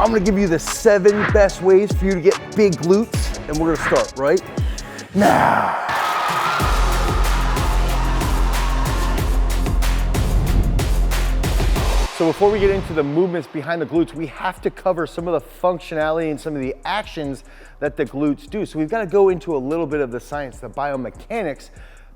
I'm gonna give you the 7 best ways for you to get big glutes, and we're gonna start right now. So before we get into the movements behind the glutes, we have to cover some of the functionality and some of the actions that the glutes do. So we've got to go into a little bit of the science, the biomechanics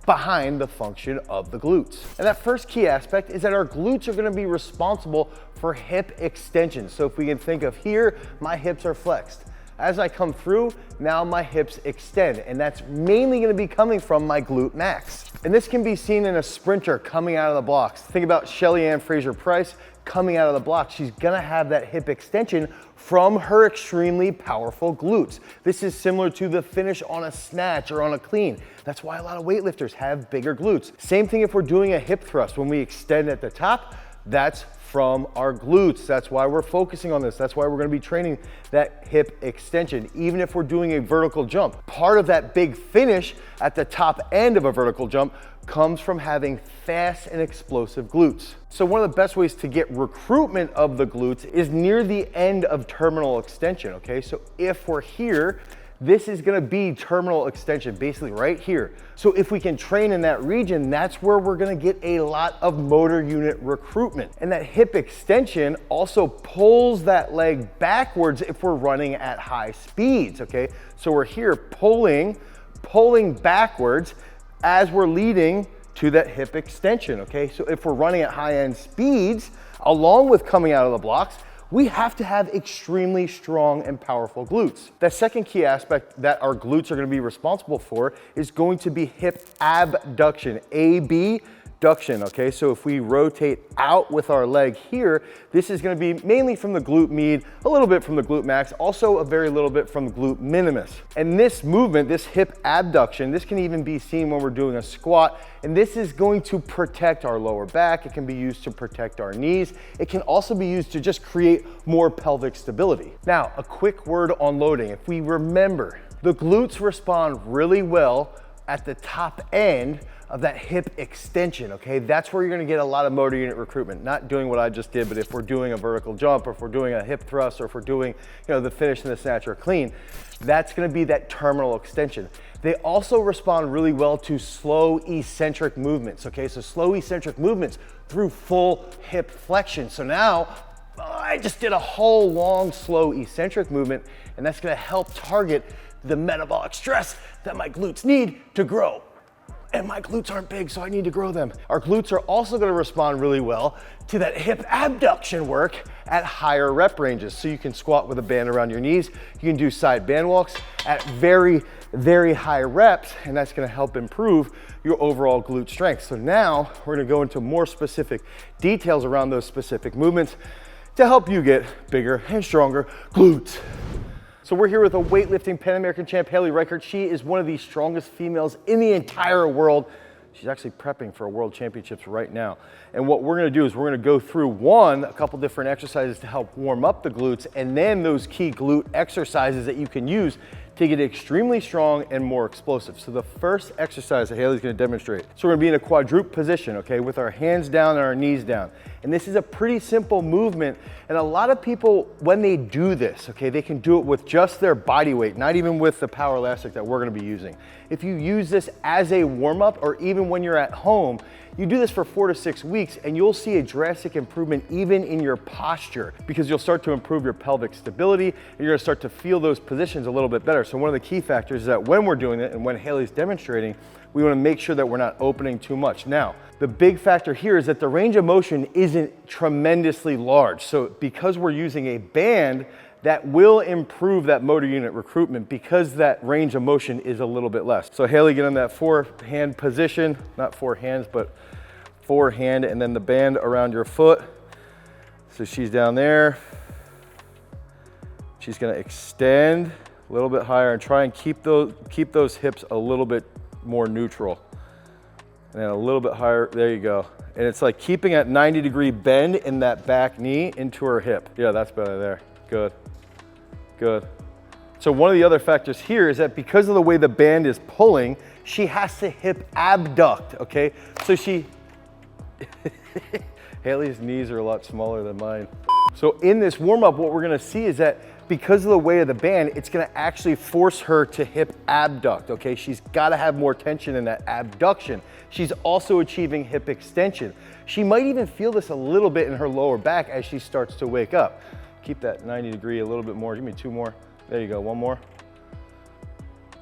behind the function of the glutes. And that first key aspect is that our glutes are going to be responsible for hip extension. So if we can think of here, my hips are flexed. As I come through, now my hips extend, and that's mainly going to be coming from my glute max. And this can be seen in a sprinter coming out of the blocks. Think about Shelly Ann Fraser-Price coming out of the blocks. She's going to have that hip extension from her extremely powerful glutes. This is similar to the finish on a snatch or on a clean. That's why a lot of weightlifters have bigger glutes. Same thing if we're doing a hip thrust. When we extend at the top, that's from our glutes. That's why we're focusing on this. That's why we're going to be training that hip extension. Even if we're doing a vertical jump, part of that big finish at the top end of a vertical jump comes from having fast and explosive glutes. So one of the best ways to get recruitment of the glutes is near the end of terminal extension, okay? So if we're here, this is gonna be terminal extension, basically right here. So if we can train in that region, that's where we're gonna get a lot of motor unit recruitment. And that hip extension also pulls that leg backwards if we're running at high speeds, okay? So we're here pulling backwards as we're leading to that hip extension, okay? So if we're running at high end speeds, along with coming out of the blocks, we have to have extremely strong and powerful glutes. The second key aspect that our glutes are going to be responsible for is going to be hip abduction, abduction, okay? So if we rotate out with our leg here, this is going to be mainly from the glute med, a little bit from the glute max, also a very little bit from the glute minimus. And this movement, this hip abduction, this can even be seen when we're doing a squat, and this is going to protect our lower back. It can be used to protect our knees. It can also be used to just create more pelvic stability. Now, a quick word on loading. If we remember, the glutes respond really well at the top end of that hip extension, okay? That's where you're gonna get a lot of motor unit recruitment. Not doing what I just did, but if we're doing a vertical jump, or if we're doing a hip thrust, or if we're doing, the finish in the snatch or clean, that's gonna be that terminal extension. They also respond really well to slow eccentric movements, okay? So slow eccentric movements through full hip flexion. So now, I just did a whole long, slow eccentric movement, and that's gonna help target the metabolic stress that my glutes need to grow. And my glutes aren't big, so I need to grow them. Our glutes are also gonna respond really well to that hip abduction work at higher rep ranges. So you can squat with a band around your knees. You can do side band walks at very, very high reps, and that's gonna help improve your overall glute strength. So now we're gonna go into more specific details around those specific movements to help you get bigger and stronger glutes. So we're here with a weightlifting Pan American champ, Haley Reichert. She is one of the strongest females in the entire world. She's actually prepping for a world championships right now. And what we're gonna do is we're gonna go through a couple different exercises to help warm up the glutes, and then those key glute exercises that you can use to get extremely strong and more explosive. So the first exercise that Haley's gonna demonstrate. So we're gonna be in a quadruped position, okay, with our hands down and our knees down. And this is a pretty simple movement. And a lot of people, when they do this, okay, they can do it with just their body weight, not even with the Powerlastic that we're gonna be using. If you use this as a warm-up, or even when you're at home, you do this for 4 to 6 weeks, and you'll see a drastic improvement even in your posture, because you'll start to improve your pelvic stability, and you're gonna start to feel those positions a little bit better. So one of the key factors is that when we're doing it and when Haley's demonstrating, we wanna make sure that we're not opening too much. Now, the big factor here is that the range of motion isn't tremendously large. So because we're using a band, that will improve that motor unit recruitment because that range of motion is a little bit less. So Haley, get in that forehand position, not four hands, but forehand, and then the band around your foot. So she's down there. She's gonna extend a little bit higher and try and keep those hips a little bit more neutral. And then a little bit higher, there you go. And it's like keeping that 90-degree bend in that back knee into her hip. Yeah, that's better there, good, good. So one of the other factors here is that because of the way the band is pulling, she has to hip abduct, okay? So Haley's knees are a lot smaller than mine. So in this warm-up, what we're gonna see is that because of the weight of the band, it's gonna actually force her to hip abduct, okay? She's gotta have more tension in that abduction. She's also achieving hip extension. She might even feel this a little bit in her lower back as she starts to wake up. Keep that 90 degree a little bit more. Give me 2 more. There you go, 1 more.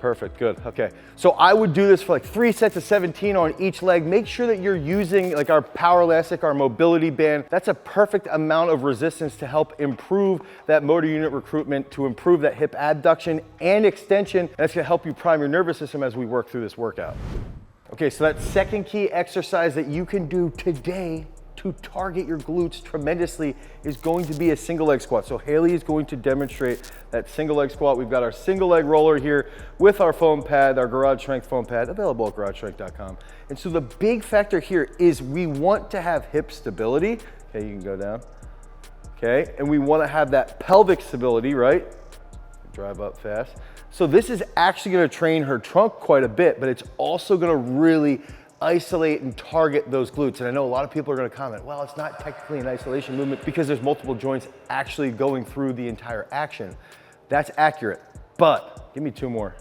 Perfect, good, okay. So I would do this for like 3 sets of 17 on each leg. Make sure that you're using like our Powerlastic, our mobility band. That's a perfect amount of resistance to help improve that motor unit recruitment, to improve that hip abduction and extension. And that's gonna help you prime your nervous system as we work through this workout. Okay, so that second key exercise that you can do today to target your glutes tremendously is going to be a single leg squat. So Haley is going to demonstrate that single leg squat. We've got our single leg roller here with our foam pad, our Garage Strength foam pad, available at garagestrength.com. And so the big factor here is we want to have hip stability. Okay, you can go down. Okay, and we want to have that pelvic stability, right? Drive up fast. So this is actually going to train her trunk quite a bit, but it's also going to really isolate and target those glutes. And I know a lot of people are going to comment, well, it's not technically an isolation movement because there's multiple joints actually going through the entire action. That's accurate, but give me 2 more.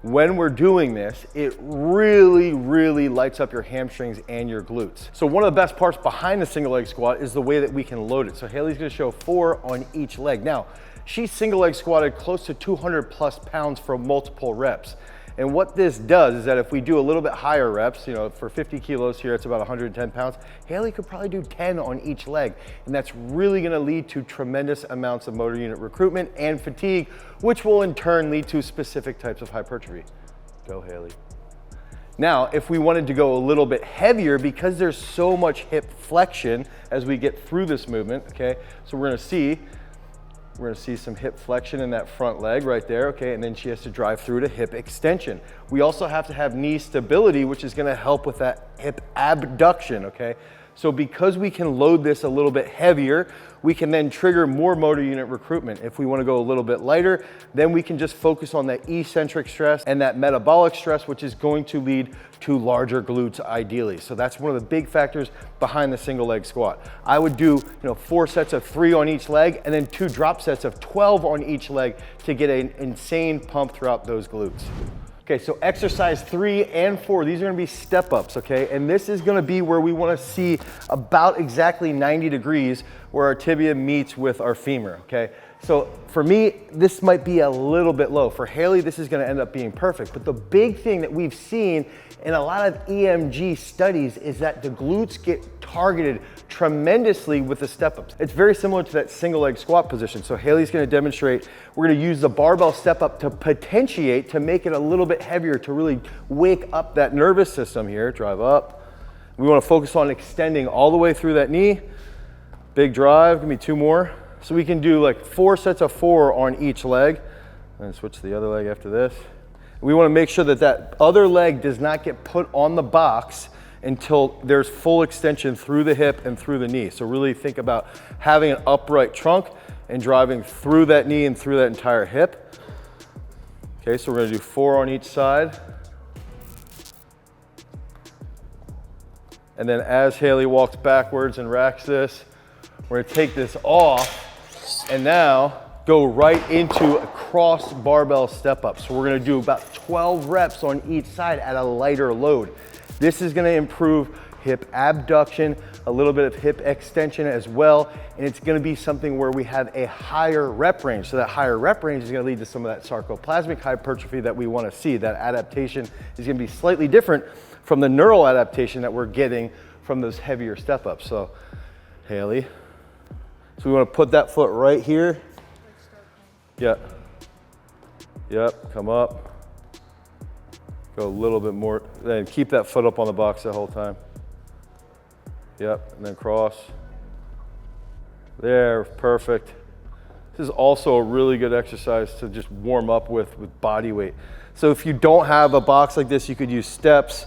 When we're doing this, it really, really lights up your hamstrings and your glutes. So one of the best parts behind the single leg squat is the way that we can load it. So Haley's gonna show 4 on each leg. Now, she single leg squatted close to 200 plus pounds for multiple reps. And what this does is that if we do a little bit higher reps, you know, for 50 kilos here, it's about 110 pounds, Haley could probably do 10 on each leg. And that's really gonna lead to tremendous amounts of motor unit recruitment and fatigue, which will in turn lead to specific types of hypertrophy. Go, Haley. Now, if we wanted to go a little bit heavier, because there's so much hip flexion as we get through this movement, okay? So we're gonna see some hip flexion in that front leg right there, okay? And then she has to drive through to hip extension. We also have to have knee stability, which is gonna help with that hip abduction, okay? So because we can load this a little bit heavier, we can then trigger more motor unit recruitment. If we wanna go a little bit lighter, then we can just focus on that eccentric stress and that metabolic stress, which is going to lead to larger glutes ideally. So that's one of the big factors behind the single leg squat. I would do 4 sets of 3 on each leg and then 2 drop sets of 12 on each leg to get an insane pump throughout those glutes. Okay, so exercise 3 and 4, these are gonna be step ups, okay? And this is gonna be where we wanna see about exactly 90 degrees where our tibia meets with our femur, okay? So for me, this might be a little bit low. For Haley, this is gonna end up being perfect. But the big thing that we've seen in a lot of EMG studies is that the glutes get targeted tremendously with the step-ups. It's very similar to that single leg squat position. So Haley's gonna demonstrate, we're gonna use the barbell step-up to potentiate, to make it a little bit heavier, to really wake up that nervous system here. Drive up. We wanna focus on extending all the way through that knee. Big drive, give me 2 more. So we can do like 4 sets of 4 on each leg. And switch to the other leg after this. We want to make sure that that other leg does not get put on the box until there's full extension through the hip and through the knee. So really think about having an upright trunk and driving through that knee and through that entire hip. Okay, so we're going to do 4 on each side. And then as Haley walks backwards and racks this, we're going to take this off and now go right into a cross barbell step up. So we're gonna do about 12 reps on each side at a lighter load. This is gonna improve hip abduction, a little bit of hip extension as well, and it's gonna be something where we have a higher rep range. So that higher rep range is gonna lead to some of that sarcoplasmic hypertrophy that we wanna see. That adaptation is gonna be slightly different from the neural adaptation that we're getting from those heavier step ups. So Haley, so we wanna put that foot right here. Yep, come up. Go a little bit more, then keep that foot up on the box the whole time. Yep, and then cross. There, perfect. This is also a really good exercise to just warm up with body weight. So if you don't have a box like this, you could use steps.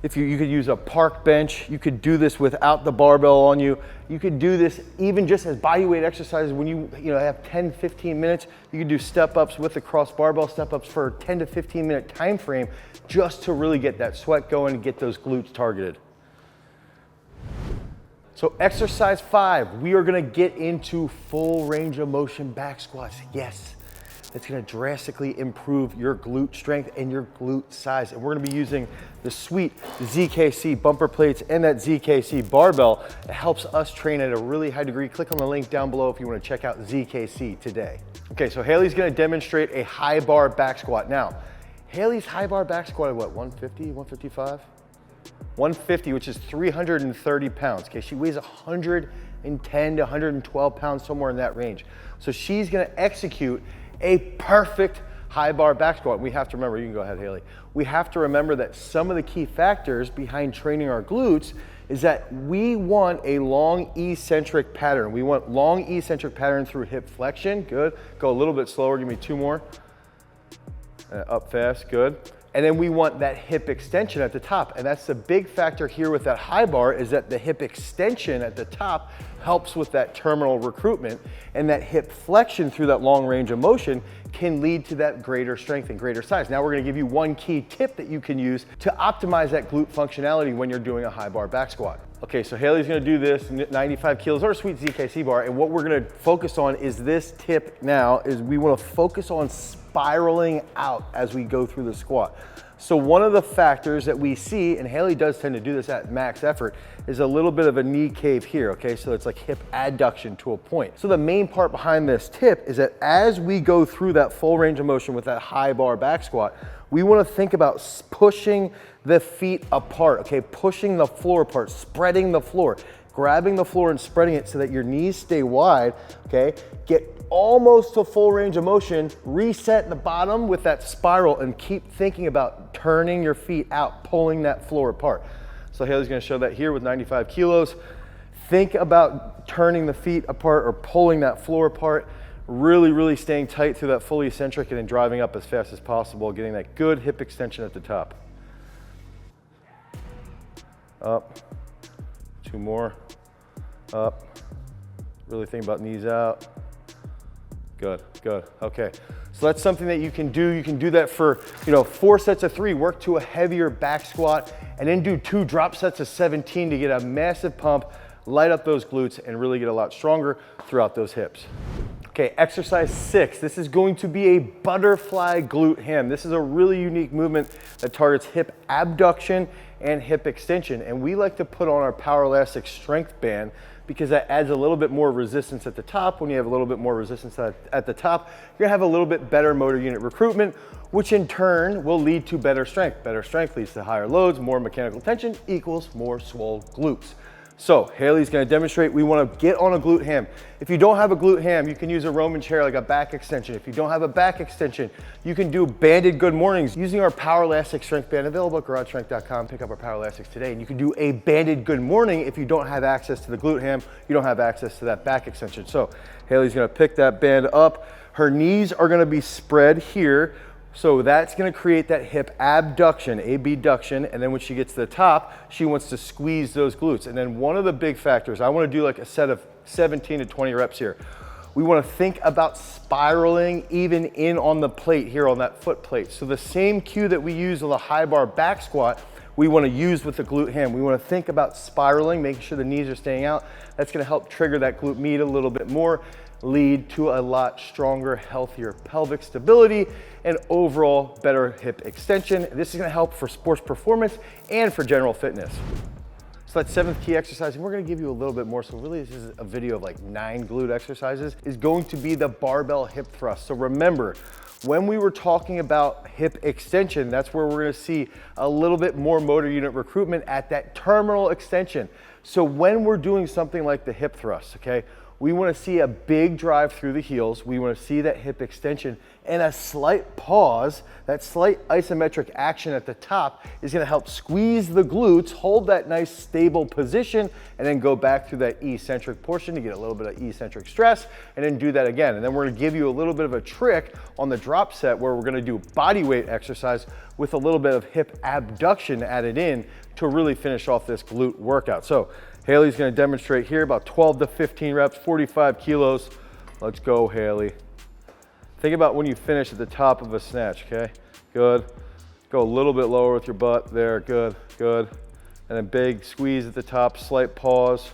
If you could use a park bench, you could do this without the barbell on you. You could do this even just as body weight exercises when you have 10, 15 minutes. You could do step ups with the cross barbell step ups for a 10 to 15 minute time frame just to really get that sweat going and get those glutes targeted. So exercise 5, we are gonna get into full range of motion back squats. Yes, that's gonna drastically improve your glute strength and your glute size. And we're gonna be using the sweet ZKC bumper plates and that ZKC barbell. It helps us train at a really high degree. Click on the link down below if you wanna check out ZKC today. Okay, so Haley's gonna demonstrate a high bar back squat. Now, Haley's high bar back squat at what, 150, 155? 150, which is 330 pounds. Okay, she weighs 110 to 112 pounds, somewhere in that range. So she's gonna execute a perfect high bar back squat. We have to remember, you can go ahead, Haley. We have to remember that some of the key factors behind training our glutes is that we want a long eccentric pattern. We want long eccentric pattern through hip flexion. Good. Go a little bit slower. Give me 2 more. Up fast. Good. And then we want that hip extension at the top. And that's the big factor here with that high bar, is that the hip extension at the top helps with that terminal recruitment, and that hip flexion through that long range of motion can lead to that greater strength and greater size. Now we're gonna give you one key tip that you can use to optimize that glute functionality when you're doing a high bar back squat. Okay, so Haley's gonna do this, 95 kilos, or a sweet ZKC bar, and what we're gonna focus on is this tip now, is we wanna focus on spiraling out as we go through the squat. So one of the factors that we see, and Haley does tend to do this at max effort, is a little bit of a knee cave here, okay? So it's like hip adduction to a point. So the main part behind this tip is that as we go through that full range of motion with that high bar back squat, we wanna think about pushing the feet apart, okay? Pushing the floor apart, spreading the floor, grabbing the floor and spreading it so that your knees stay wide, okay? Get almost to full range of motion, reset the bottom with that spiral, and keep thinking about turning your feet out, pulling that floor apart. So Haley's gonna show that here with 95 kilos. Think about turning the feet apart or pulling that floor apart, really, really staying tight through that fully eccentric, and then driving up as fast as possible, getting that good hip extension at the top. Up, 2 more, up. Really think about knees out. Good, good, okay. So that's something that you can do. You can do that for, 4 sets of 3, work to a heavier back squat, and then do 2 drop sets of 17 to get a massive pump, light up those glutes, and really get a lot stronger throughout those hips. Okay, exercise 6. This is going to be a butterfly glute ham. This is a really unique movement that targets hip abduction and hip extension. And we like to put on our Powerlastic Strength Band because that adds a little bit more resistance at the top. When you have a little bit more resistance at the top, you're gonna have a little bit better motor unit recruitment, which in turn will lead to better strength. Better strength leads to higher loads, more mechanical tension equals more swole glutes. So Haley's gonna demonstrate. We wanna get on a glute ham. If you don't have a glute ham, you can use a Roman chair like a back extension. If you don't have a back extension, you can do banded good mornings using our Powerlastic Strength Band, available at garagestrength.com. Pick up our Powerlastics today, and you can do a banded good morning if you don't have access to the glute ham, you don't have access to that back extension. So Haley's gonna pick that band up. Her knees are gonna be spread here. So that's gonna create that hip abduction, abduction, and then when she gets to the top, she wants to squeeze those glutes. And then one of the big factors, I wanna do like a set of 17 to 20 reps here. We wanna think about spiraling even in on the plate here, on that foot plate. So the same cue that we use on the high bar back squat, we wanna use with the glute ham. We wanna think about spiraling, making sure the knees are staying out. That's gonna help trigger that glute med a little bit more, lead to a lot stronger, healthier pelvic stability, and overall better hip extension. This is gonna help for sports performance and for general fitness. So that 7th key exercise, and we're gonna give you a little bit more, so really this is a video of like 9 glute exercises, is going to be the barbell hip thrust. So remember, when we were talking about hip extension, that's where we're gonna see a little bit more motor unit recruitment at that terminal extension. So when we're doing something like the hip thrust, okay, we wanna see a big drive through the heels. We wanna see that hip extension and a slight pause. That slight isometric action at the top is gonna help squeeze the glutes, hold that nice stable position, and then go back through that eccentric portion to get a little bit of eccentric stress, and then do that again. And then we're gonna give you a little bit of a trick on the drop set where we're gonna do body weight exercise with a little bit of hip abduction added in to really finish off this glute workout. So Haley's gonna demonstrate here about 12 to 15 reps, 45 kilos. Let's go, Haley. Think about when you finish at the top of a snatch, okay? Good. Go a little bit lower with your butt there, good, good. And then big squeeze at the top, slight pause.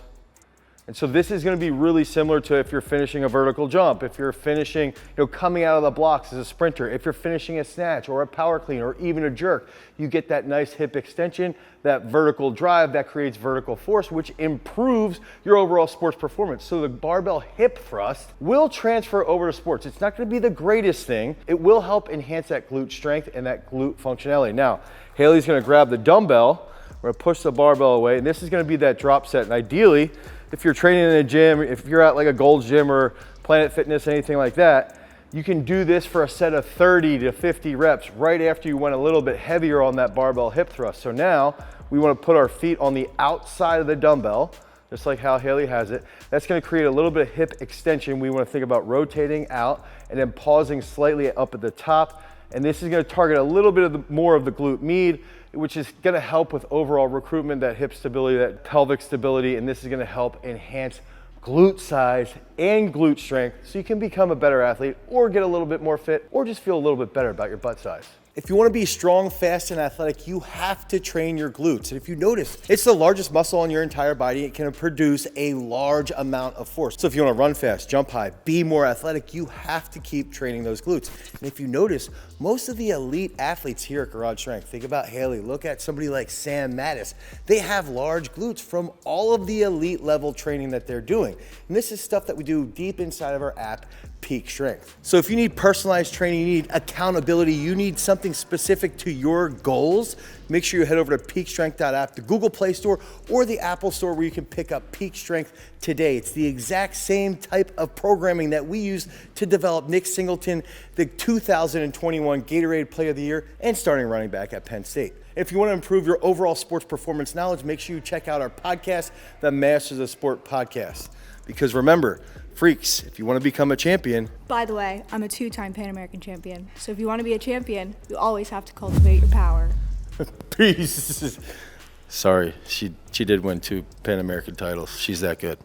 And so this is gonna be really similar to if you're finishing a vertical jump, if you're finishing, coming out of the blocks as a sprinter, if you're finishing a snatch or a power clean or even a jerk, you get that nice hip extension, that vertical drive that creates vertical force, which improves your overall sports performance. So the barbell hip thrust will transfer over to sports. It's not gonna be the greatest thing. It will help enhance that glute strength and that glute functionality. Now, Haley's gonna grab the dumbbell, we're gonna push the barbell away, and this is gonna be that drop set. And ideally, if you're training in a gym, if you're at like a Gold's Gym or Planet Fitness, anything like that, you can do this for a set of 30 to 50 reps right after you went a little bit heavier on that barbell hip thrust. So now we want to put our feet on the outside of the dumbbell, just like how Haley has it. That's going to create a little bit of hip extension. We want to think about rotating out and then pausing slightly up at the top. And this is going to target a little bit more of the glute med, which is going to help with overall recruitment, that hip stability, that pelvic stability, and this is going to help enhance glute size and glute strength so you can become a better athlete or get a little bit more fit or just feel a little bit better about your butt size. If you want to be strong, fast, and athletic, you have to train your glutes. And if you notice, it's the largest muscle on your entire body. It can produce a large amount of force. So if you want to run fast, jump high, be more athletic, you have to keep training those glutes. And if you notice, most of the elite athletes here at Garage Strength, think about Haley, look at somebody like Sam Mattis. They have large glutes from all of the elite level training that they're doing. And this is stuff that we do deep inside of our app, Peak Strength. So if you need personalized training, you need accountability, you need something specific to your goals, make sure you head over to peakstrength.app, the Google Play Store or the Apple Store, where you can pick up Peak Strength today. It's the exact same type of programming that we use to develop Nick Singleton, the 2021 Gatorade Player of the Year and starting running back at Penn State. If you want to improve your overall sports performance knowledge, make sure you check out our podcast, the Masters of Sport podcast. Because remember, freaks, if you want to become a champion. By the way, I'm a 2-time Pan American champion. So if you want to be a champion, you always have to cultivate your power. Peace. Sorry, she did win 2 Pan American titles. She's that good.